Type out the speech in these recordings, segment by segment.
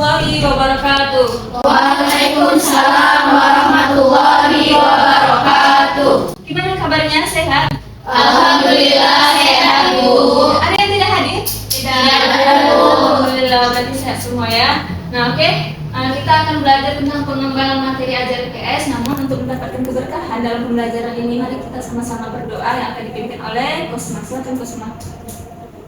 warahmatullahi wabarakatuh. Waalaikumsalam warahmatullahi wabarakatuh. Gimana kabarnya? Sehat? Alhamdulillah sehat, Bu. Ada yang tidak hadir? Tidak, Bu. Alhamdulillah, berarti sehat semua ya. Nah, oke. Kita akan belajar tentang pengembangan materi ajar IPS. Namun untuk mendapatkan keberkahan dalam pembelajaran ini, mari kita sama-sama berdoa yang akan dipimpin oleh Kosma. Silakan Kosma.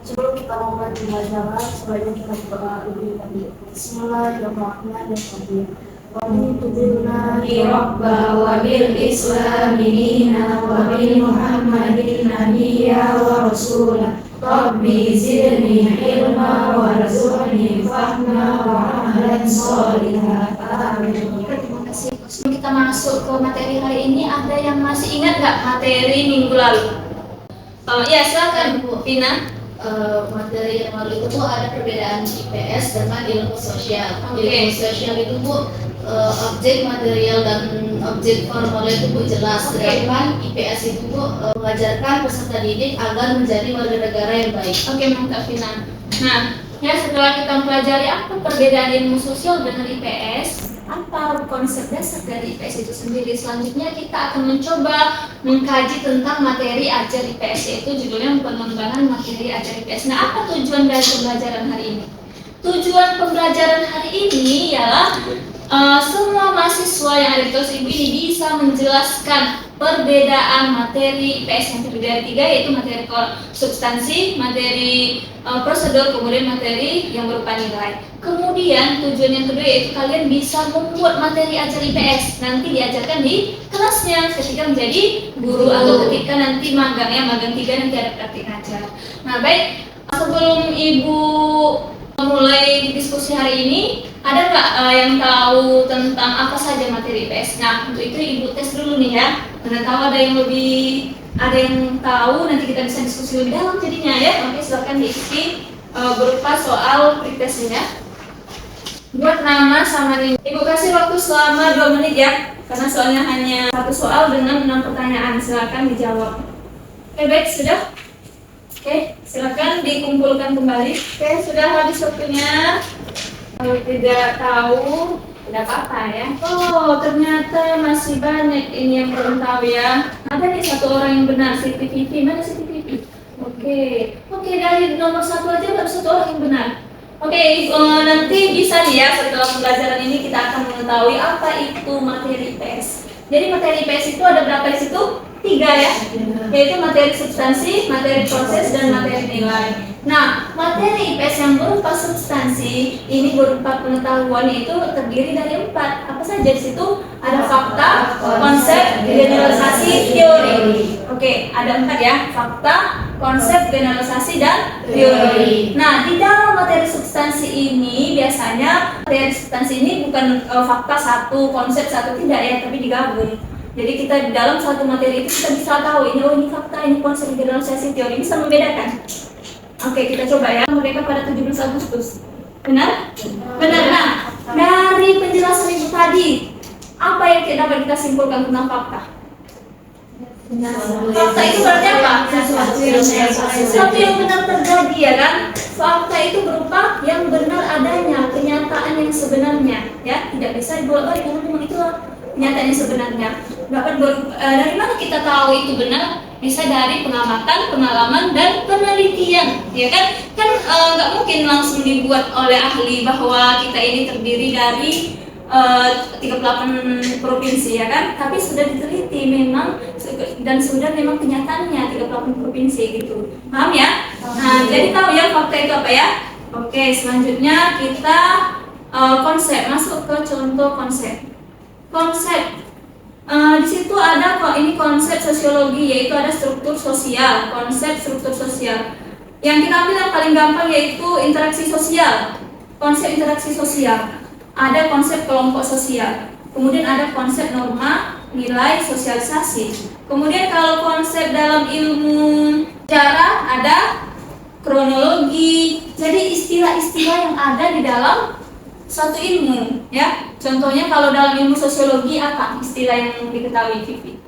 Sebelum kita memulai pembelajaran, sebaiknya kita berdoa lebih tadi. Bismillahirrahmanirrahim. Raditu billahi Rabba wa bil Islami dina wa bil Muhammadin nabiyya wa rasulah. Rabbi zidni ilma warzuqni fahma wa amalan sholihah. Amin. Terima kasih. Sebelum kita masuk ke materi hari ini, ada yang masih ingat nggak materi minggu lalu? Ya, silakan Bu Vina. Materi yang lalu itu Bu ada perbedaan IPS dengan ilmu sosial. Oke. Ilmu sosial itu Bu objek material dan objek formal itu Bu jelas. Oke. Sedangkan IPS itu Bu mengajarkan peserta didik agar menjadi warga negara yang baik. Oke, mantap Vina. Nah, ya setelah kita mempelajari apa perbedaan ilmu sosial dengan IPS, apa konsep dasar dari IPS itu sendiri, selanjutnya kita akan mencoba mengkaji tentang materi ajar IPS, yaitu judulnya pengembangan materi ajar IPS. Nah, apa tujuan dari pembelajaran hari ini? Tujuan pembelajaran hari ini ialah semua mahasiswa yang ada di kelas ibu ini bisa menjelaskan perbedaan materi IPS yang terdiri dari tiga, yaitu materi substansi, materi prosedur, kemudian materi yang berupa nilai. Kemudian tujuan yang kedua yaitu kalian bisa membuat materi ajar IPS, nanti diajarkan di kelasnya ketika menjadi guru atau ketika nanti magang, ya magang 3 nanti ada praktik ajar. Nah, baik, sebelum ibu mulai diskusi hari ini, ada nggak yang tahu tentang apa saja materi IPS? Nah, untuk itu ibu tes dulu nih ya. Karena tahu ada yang tahu, nanti kita bisa diskusi lebih dalam jadinya ya. Oke, silakan diisi berupa soal pretestnya. Buat nama sama nih. Ibu kasih waktu selama 2 menit ya. Karena soalnya hanya satu soal dengan 6 pertanyaan. Silakan dijawab. Oke, baik, sudah? Oke, silakan dikumpulkan kembali. Oke, sudah habis waktunya. Kalau tidak tahu, tidak apa-apa ya. Oh, ternyata masih banyak ini yang belum tahu ya. Ada nih satu orang yang benar, Siti Vivi. Mana Siti Vivi? Oke, dari nomor 1 aja baru 1 orang yang benar. Oke, nanti bisa nih ya setelah pembelajaran ini kita akan mengetahui apa itu materi IPS. Jadi materi IPS itu ada berapa di situ? 3 ya, yaitu materi substansi, materi proses, dan materi nilai. Nah, materi IPS yang berupa substansi ini berupa pengetahuan itu terdiri dari 4. Apa saja di situ? Ada fakta, konsep, generalisasi, teori. Oke, ada 4 ya: fakta, konsep, generalisasi, dan teori. Nah, di dalam materi substansi ini biasanya materi substansi ini bukan fakta 1, konsep 1, tidak ya, tapi digabung. Jadi kita di dalam satu materi itu kita bisa tahu ini fakta, ini konsep, generalisasi, teori, bisa membedakan. Oke, kita coba ya. Mereka pada 17 Agustus. Benar? Benar. Nah, dari penjelasan ibu tadi, apa yang dapat kita simpulkan tentang fakta? Fakta itu berarti apa? Sesuatu yang benar terjadi, ya kan? Fakta itu berupa yang benar adanya, kenyataan yang sebenarnya, ya. Tidak bisa dibolak-balik karena memang itulah kenyataan yang sebenarnya. Dari mana kita tahu itu benar? Bisa dari pengamatan, pengalaman, dan penelitian, ya kan? Kan nggak mungkin langsung dibuat oleh ahli bahwa kita ini terdiri dari 38 provinsi, ya kan? Tapi sudah diteliti memang dan sudah memang kenyataannya 38 provinsi gitu. Paham ya? Nah, jadi tahu ya fakta itu apa ya? Oke, selanjutnya kita konsep, masuk ke contoh konsep. Di situ ada kok ini konsep sosiologi, yaitu ada struktur sosial, konsep struktur sosial. Yang kita ambil yang paling gampang yaitu interaksi sosial. Konsep interaksi sosial. Ada konsep kelompok sosial. Kemudian ada konsep norma, nilai, sosialisasi. Kemudian kalau konsep dalam ilmu sejarah ada kronologi. Jadi istilah-istilah yang ada di dalam suatu ilmu, ya. Contohnya kalau dalam ilmu sosiologi apa istilah yang diketahui Vivi?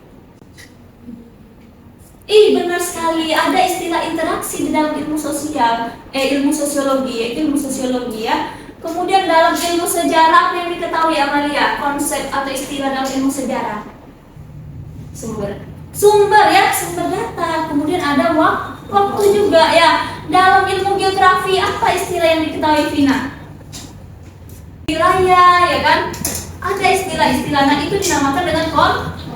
Benar sekali, ada istilah interaksi di dalam ilmu sosial, ilmu sosiologi, yaitu ilmu sosiologi ya. Kemudian dalam ilmu sejarah apa yang diketahui Amalia? Konsep atau istilah dalam ilmu sejarah? Sumber ya, sumber data. Kemudian ada waktu juga ya. Dalam ilmu geografi apa istilah yang diketahui Vina? Wilayah ya kan? Ada istilah-istilah. Nah itu dinamakan dengan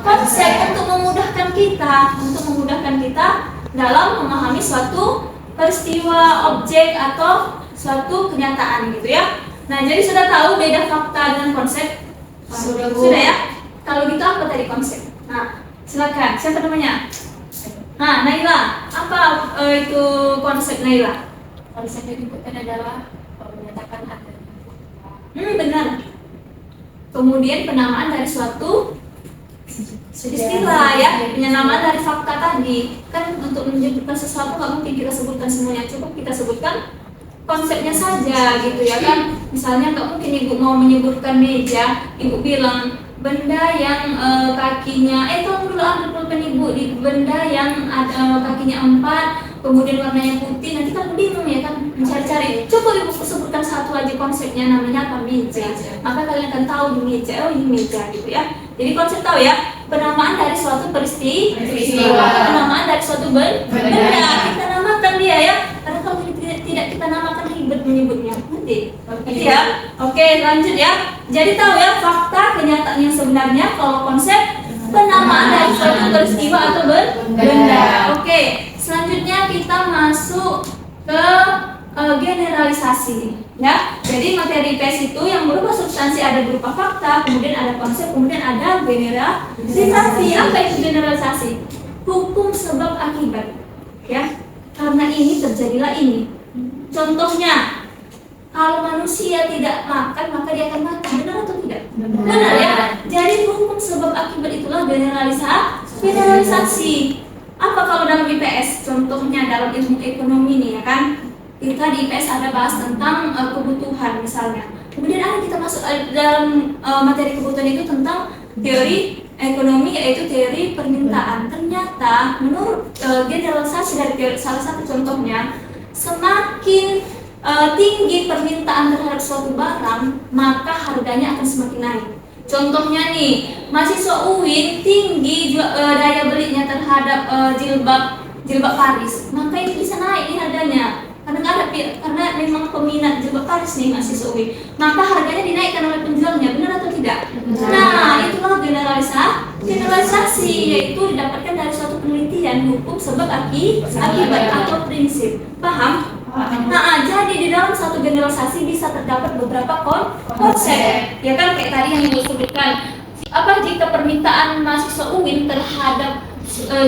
konsep untuk memudahkan kita dalam memahami suatu peristiwa, objek atau suatu kenyataan gitu ya. Nah jadi sudah tahu beda fakta dengan konsep? Sudah ya? Kalau gitu apa tadi konsep? Nah silakan, siapa namanya? Nah Naila, apa itu konsep Naila? Konsep yang dibutuhkan adalah menyatakan ada. Benar. Kemudian penamaan dari suatu istilah ya, penamaan dari fakta tadi. Kan untuk menyebutkan sesuatu nggak mungkin kita sebutkan semuanya, cukup kita sebutkan konsepnya saja gitu ya kan. Misalnya nggak mungkin ibu mau menyebutkan meja, ibu bilang benda yang kakinya tolong dulu ambil ibu di benda yang kakinya 4 kemudian warnanya putih, nanti kan bingung ya kan mencari-cari. Coba ibu sebutkan satu aja konsepnya, namanya apa? Meja. Maka kalian akan tahu di meja, ini meja gitu ya. Jadi konsep tahu ya, penamaan dari suatu peristiwa, penamaan dari suatu benda, kita namakan dia ya. Karena kalau tidak kita namakan ribet menyebutnya. Nanti ya. Oke, lanjut ya. Jadi tahu ya fakta kenyataan yang sebenarnya. Kalau konsep penamaan dari suatu peristiwa atau benda. Oke, selanjutnya kita masuk ke generalisasi ya. Jadi materi IPS itu yang berupa substansi ada berupa fakta, kemudian ada konsep, kemudian ada generalisasi. Apa itu generalisasi? Hukum sebab akibat ya. Karena ini terjadilah ini. Contohnya, kalau manusia tidak makan maka dia akan mati, benar atau tidak? Benar ya. Jadi hukum sebab akibat itulah generalisasi. Apa kalau dalam IPS? Contohnya dalam ilmu ekonomi nih ya kan. Kita di IPS ada bahas tentang kebutuhan misalnya. Kemudian ada kita masuk dalam materi kebutuhan itu tentang teori ekonomi, yaitu teori permintaan. Ternyata menurut generalisasi dari teori, salah satu contohnya, semakin tinggi permintaan terhadap suatu barang, maka harganya akan semakin naik. Contohnya nih, mahasiswa UIN tinggi daya belinya terhadap jilbab Paris, maka itu bisa naik nih harganya. Karena memang peminat jilbab Paris nih mahasiswa UIN, maka harganya dinaikkan oleh penjualnya, benar atau tidak? Nah, itulah generalisasi, yaitu didapatkan dari suatu penelitian hukum sebab akibat atau prinsip. Paham? Nah, jadi di dalam satu generalisasi bisa terdapat beberapa konsep, ya kan kayak tadi yang ibu sebutkan. Apa jika permintaan mahasiswa UIN terhadap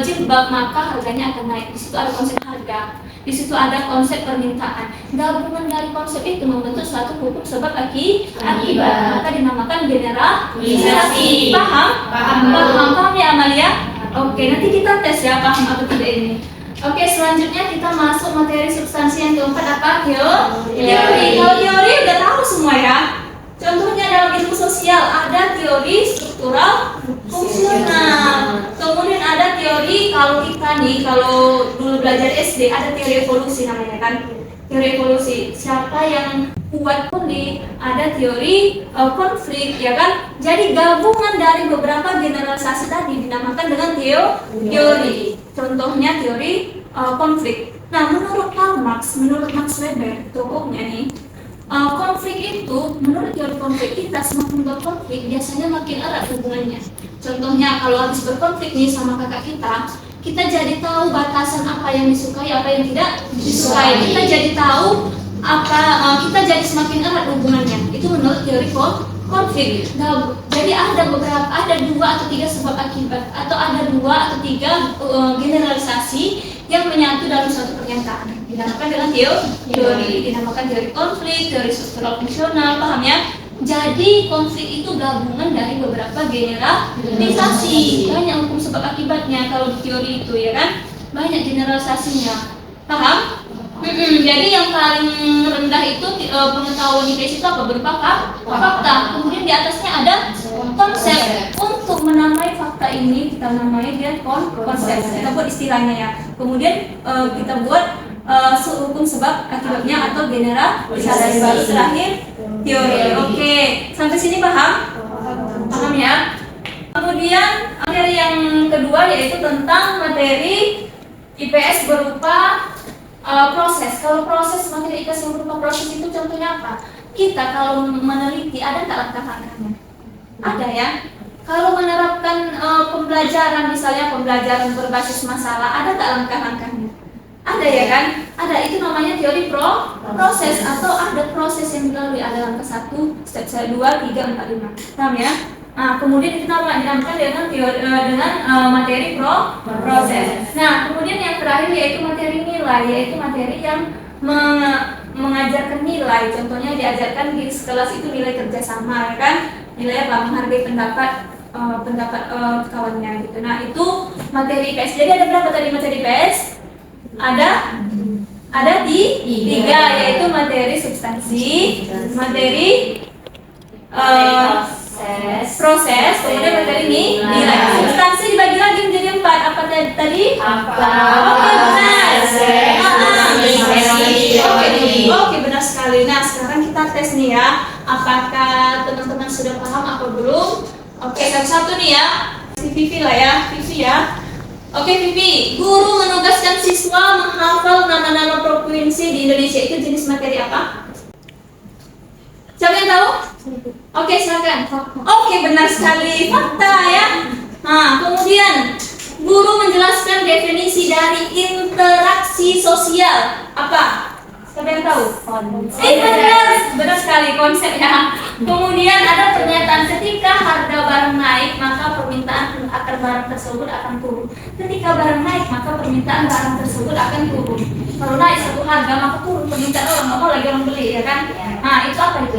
jilbab maka harganya akan naik. Di situ ada konsep harga, di situ ada konsep permintaan. Gabungan dari konsep itu membentuk suatu hukum sebab akibat, maka dinamakan generalisasi. Paham ya Amalia? Oke, nanti kita tes ya paham atau tidak ini. Oke, selanjutnya kita masuk materi substansi yang keempat, apa? Teori. Kalau teori udah tahu semua ya. Contohnya dalam ilmu sosial ada teori struktural fungsional. Kemudian ada teori, kalau dulu belajar SD ada teori evolusi namanya kan. Teori evolusi, siapa yang kuat pulih, ada teori konflik ya kan. Jadi gabungan dari beberapa generalisasi tadi dinamakan dengan teori. Contohnya teori konflik. Nah, menurut Max Weber, tokohnya nih, konflik itu, menurut teori konflik kita, semakin berkonflik biasanya makin erat hubungannya. Contohnya kalau habis berkonflik nih sama kakak kita jadi tahu batasan apa yang disukai, apa yang tidak disukai. Kita jadi tahu kita jadi semakin erat hubungannya. Itu menurut teori konflik. Nah, jadi ada 2 atau 3 sebab akibat, atau ada 2 atau 3 generalisasi yang menyatu dalam suatu pernyataan. Dinamakan dengan teori, dinamakan teori konflik, teori struktural fungsional, paham ya? Jadi konflik itu gabungan dari beberapa generalisasi. Banyak hukum sebab akibatnya kalau di teori itu ya kan? Banyak generalisasinya. Paham? Jadi yang paling rendah itu pengetahuan IPS itu apa? Berupa fakta. Kemudian di atasnya ada konsep. Untuk menamai fakta ini kita namai dia konsep. Kita buat istilahnya ya. Kemudian kita buat hukum sebab akibatnya atau generalisasi. Baru terakhir teori. Oke, sampai sini paham? Paham ya? Kemudian materi yang kedua yaitu tentang materi IPS berupa proses. Kalau proses materi IPS yang berupa proses itu contohnya apa? Kita kalau meneliti ada nggak langkah-langkahnya? Ada ya. Kalau menerapkan pembelajaran, misalnya pembelajaran berbasis masalah, ada nggak langkah-langkahnya? Ada ya kan? Ada, itu namanya teori proses atau ada proses yang dilalui. Ada langkah 1, step 2, 3, 4, 5. Paham ya? Nah, kemudian kita lanjutkan dengan teori, dengan materi proses. Nah, kemudian yang terakhir yaitu materi nilai, yaitu materi yang mengajarkan nilai. Contohnya diajarkan di kelas itu nilai kerjasama, ya kan? Nilai apa? Menghargai pendapat kawannya gitu. Nah, itu materi IPS. Jadi ada berapa tadi materi IPS? Ada di 3, yaitu materi substansi, materi proses, kemudian materi nilai. Substansi dibagi lagi menjadi 4. Apa tadi? Oke, benar sekali. Nah, sekarang kita tes nih ya. Apakah teman-teman sudah paham atau belum? Oke, satu-satu nih ya. Si Vivi lah ya, Vivi ya. Oke, Vivi, guru menugaskan siswa menghafal nama-nama provinsi di Indonesia. Itu jenis materi apa? Siapa yang tahu? Oke, silakan. Oke, benar sekali. Fakta ya. Nah, kemudian guru menjelaskan definisi dari interaksi sosial. Apa? Siapa yang tahu? Benar sekali konsep ya. Kemudian ada pernyataan ketika harga barang naik maka permintaan akan barang tersebut akan turun. Ketika barang naik maka permintaan barang tersebut akan turun. Kalau naik satu harga maka turun permintaan orang, nggak mau lagi orang beli ya kan? Nah, itu apa itu?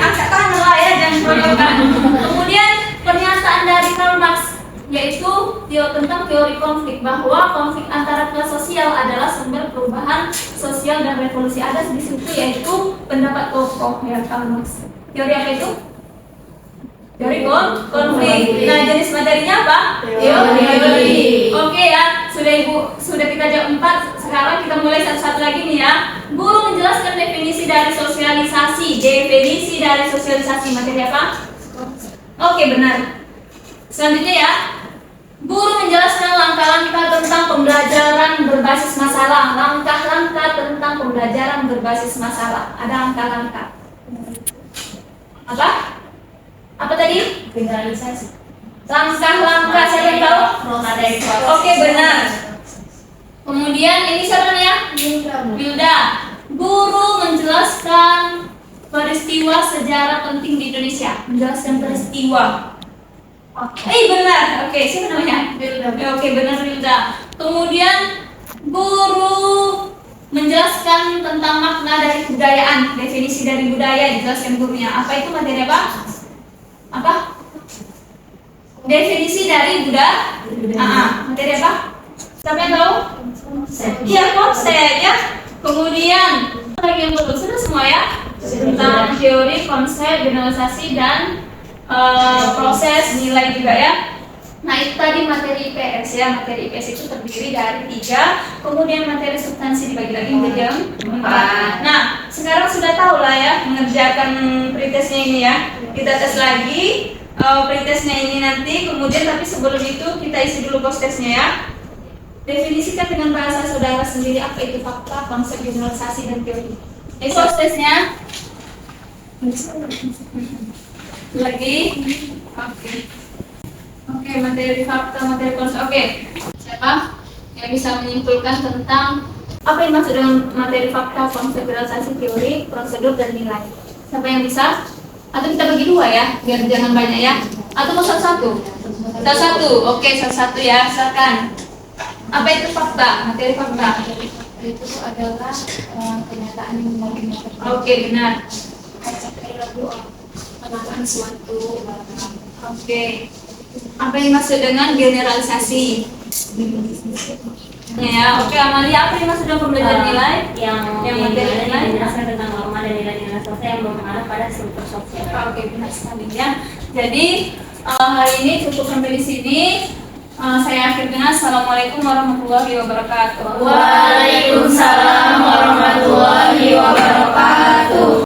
Angkat tangan lah ya, jangan proyekkan. Kemudian pernyataan dari Karl Marx yaitu tentang teori konflik, bahwa konflik antara kelas sosial adalah sumber perubahan sosial dan revolusi. Ada di situ yaitu pendapat tokoh ya Karl Marx. Teori apa itu? Teori konflik. Nah, jenis materinya apa? Teori. Oke ya, sudah kita jawab 4. Sekarang kita mulai satu-satu lagi nih ya. Guru menjelaskan definisi dari sosialisasi. Definisi dari sosialisasi materi apa? Oke, benar. Selanjutnya ya, guru menjelaskan langkah-langkah tentang pembelajaran berbasis masalah. Langkah-langkah tentang pembelajaran berbasis masalah. Ada langkah-langkah. Apa? Apa tadi? Generalisasi. Langkah-langkah, siapa yang tahu? Oke, benar. Kemudian ini siapa ya? Wilda. Guru menjelaskan peristiwa sejarah penting di Indonesia. Menjelaskan peristiwa. Benar. Oke, siapa namanya? Oke, benar Wilda. Kemudian guru menjelaskan tentang makna dari kebudayaan. Definisi dari budaya dijelaskan gurunya. Apa itu materi apa? Apa? Definisi dari budaya. Materi apa? Siapa yang tahu? Iya, konsep ya. Kemudian lagi yang belum sudah semua ya. Tentang teori, konsep, generalisasi dan proses, nilai juga ya. Nah, itu tadi materi IPS ya. Materi IPS itu terdiri dari 3. Kemudian materi substansi dibagi lagi menjadi 4. Nah, sekarang sudah tahu lah ya mengerjakan pretestnya ini ya. Kita tes lagi pretestnya ini nanti. Kemudian tapi sebelum itu kita isi dulu post-testnya ya. Definisikan dengan bahasa saudara sendiri apa itu fakta, konsep, generalisasi, dan teori. Post-testnya lagi. Oke, materi fakta, materi konsep. Oke, siapa yang bisa menyimpulkan tentang apa yang maksud dengan materi fakta, konsep, generalisasi, teori, prosedur, dan nilai? Siapa yang bisa? Atau kita bagi 2 ya, biar jangan banyak ya. Atau mau satu-satu? Satu. Oke, satu-satu ya. Silakan. Apa itu fakta? Materi fakta Itu adalah kenyataan yang benar. Oke, benar. Penerapan suatu. Oke. Apa yang maksud dengan generalisasi? Ya, oke. Amalia, apa yang maksud dengan pembelajaran nilai? Yang materi nilai menjelaskan tentang norma dan nilai-nilai sosial yang berpengaruh pada struktur sosial. Oke, benar sekali ya. Jadi hari ini cukup sampai di sini. Saya akhir dengan Assalamualaikum warahmatullahi wabarakatuh. Waalaikumsalam warahmatullahi wabarakatuh.